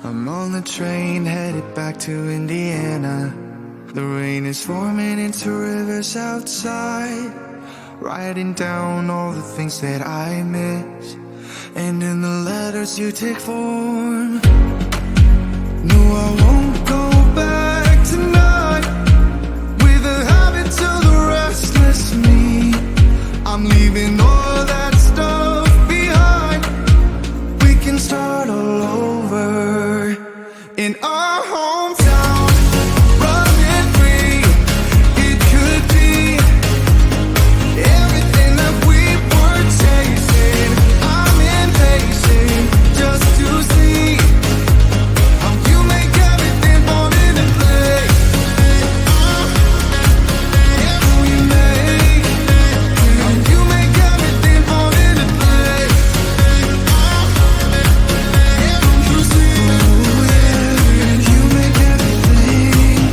I'm on the train headed back to Indiana. The rain is forming into rivers outside, writing down all the things that I miss, and in the letters you take form. No, I won't go back tonight with the habits of the restless me. I'm leaving all that stuff behind. We can start all over in our hometown, running free. It could be everything that we were chasing. I'm impatient just to see how you make everything fall into place. How you make everything fall into place. You see, you make everything.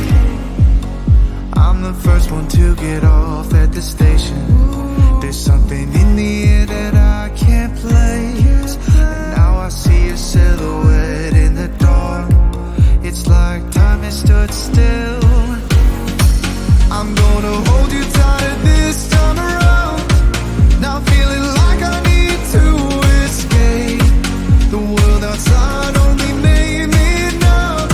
I'm the first one to get off at the station. There's something in the air that I can't place, and now I see a silhouette in the dark. It's like time has stood still. I'm gonna hold you tight this time around. Now feeling like I need to escape. The world outside only made me numb,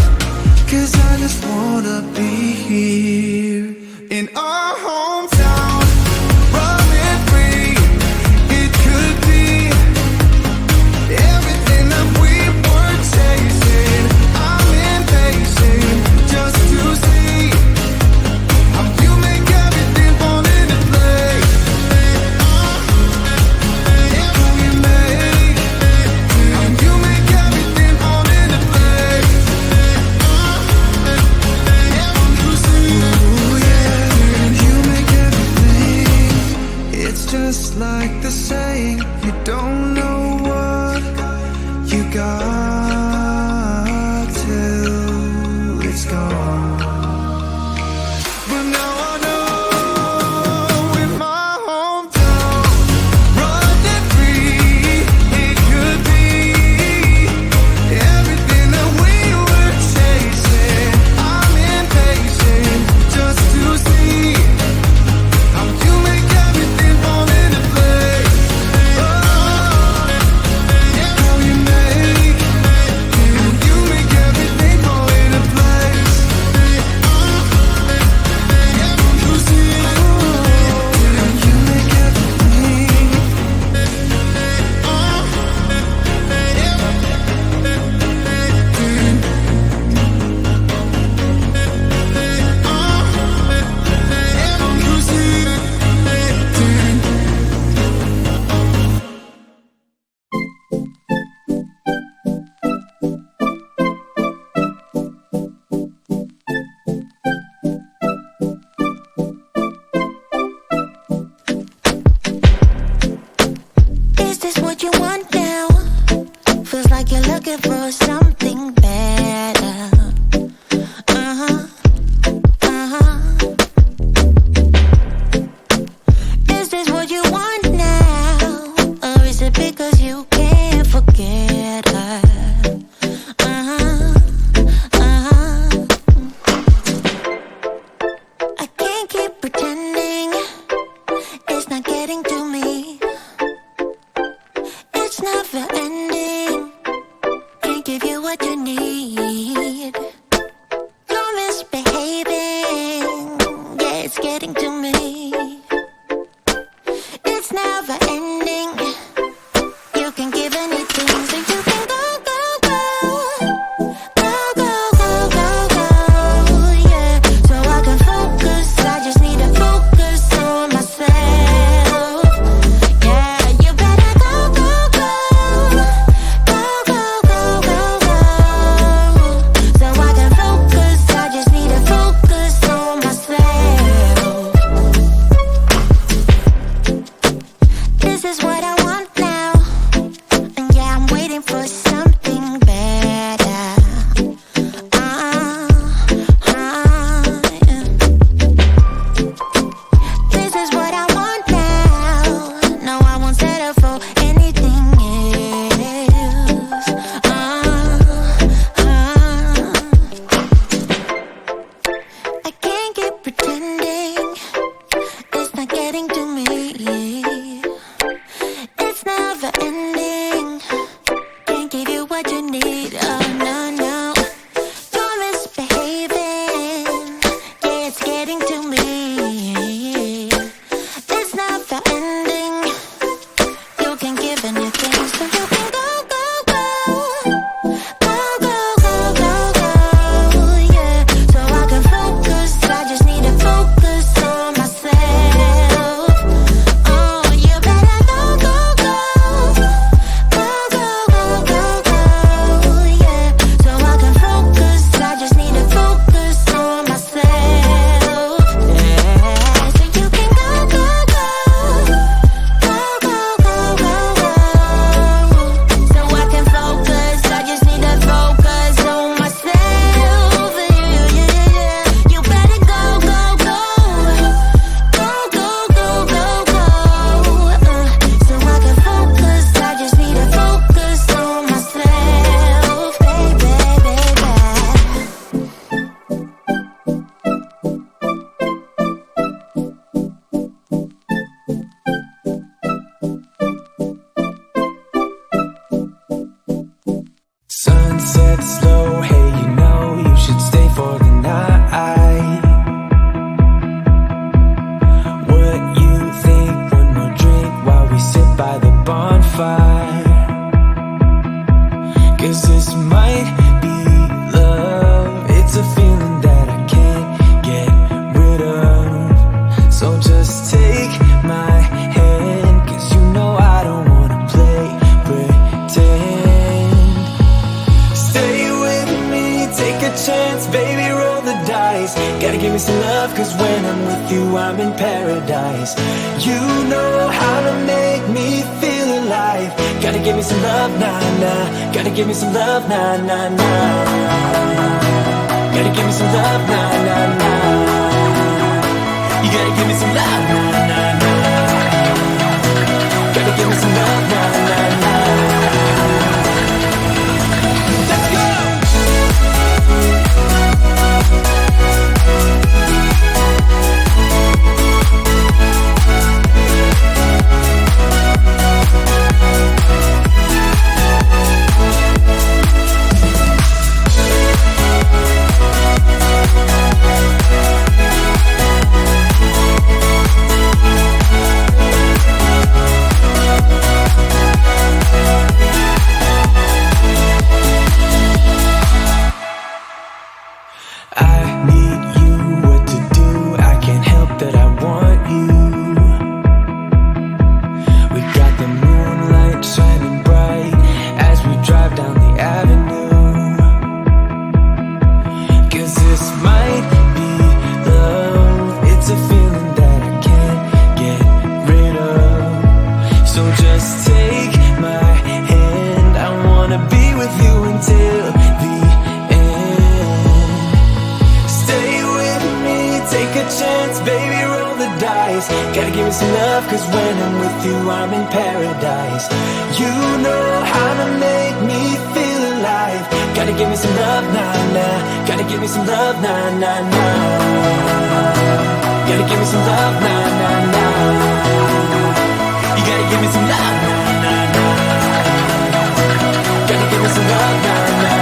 'cause I just wanna be here in our hometown, running free. It could be everything that we were chasing. I'm impatient just to see how you make everything fall into place. How you make everything fall into place. You see, you make everything. It's just like the saying, you don't know what you got till it's gone. But now I know in my hometown, running free, it could be everything that we were chasing. I'm impatient just to see how you make everything fall into place. How you make everything fall into place. You see, you make everything. You see. Is this what you want now? Feels like you're looking for something better. Is this what you want now? Or is it because you can't forget her? I can't keep pretending it's not getting to me. It's never ending. Can't give you what you need. You're misbehaving. Yeah, it's getting to me. It's never ending. You can give anything, so you can go, go, go. Go, go, go, go, go. Yeah, so I can focus. I just need to focus on myself. Yeah, you better go, go, go. Go, go, go, go, go. said slow, hey, you know you should stay for the night. What you think? One more drink while we sit by the bonfire. 'Cause this might be love. It's a feeling that I can't get rid of. So just take my hand, 'cause you know I don't wanna play pretend. Stay with me, take a chance, baby, roll the dice. Gotta give me some love, 'cause when I'm with you, I'm in paradise. You know how to make me feel alive. Gotta give me some love, nah, nah. Gotta give me some love, nah, nah, nah. Gotta give me some love, nah, nah, nah. You gotta give me some love, nah, nah, nah. Gotta give me some love, nah, nah, nah. Let's go! I need you, what to do, I can't help that I want you. We got the moonlight shining bright as we drive down the avenue. 'Cause this might be love, it's a feeling that I can't get rid of. So just take my hand, I wanna be with you until the take a chance, baby, roll the dice. Gotta give me some love, 'cause when I'm with you, I'm in paradise. You know how to make me feel alive. Gotta give me some love, nah, nah. Gotta give me some love, nah, nah, nah. Gotta give me some love, nah, nah, nah. You gotta give me some love, nah, nah, nah. Gotta give me some love, nah, nah.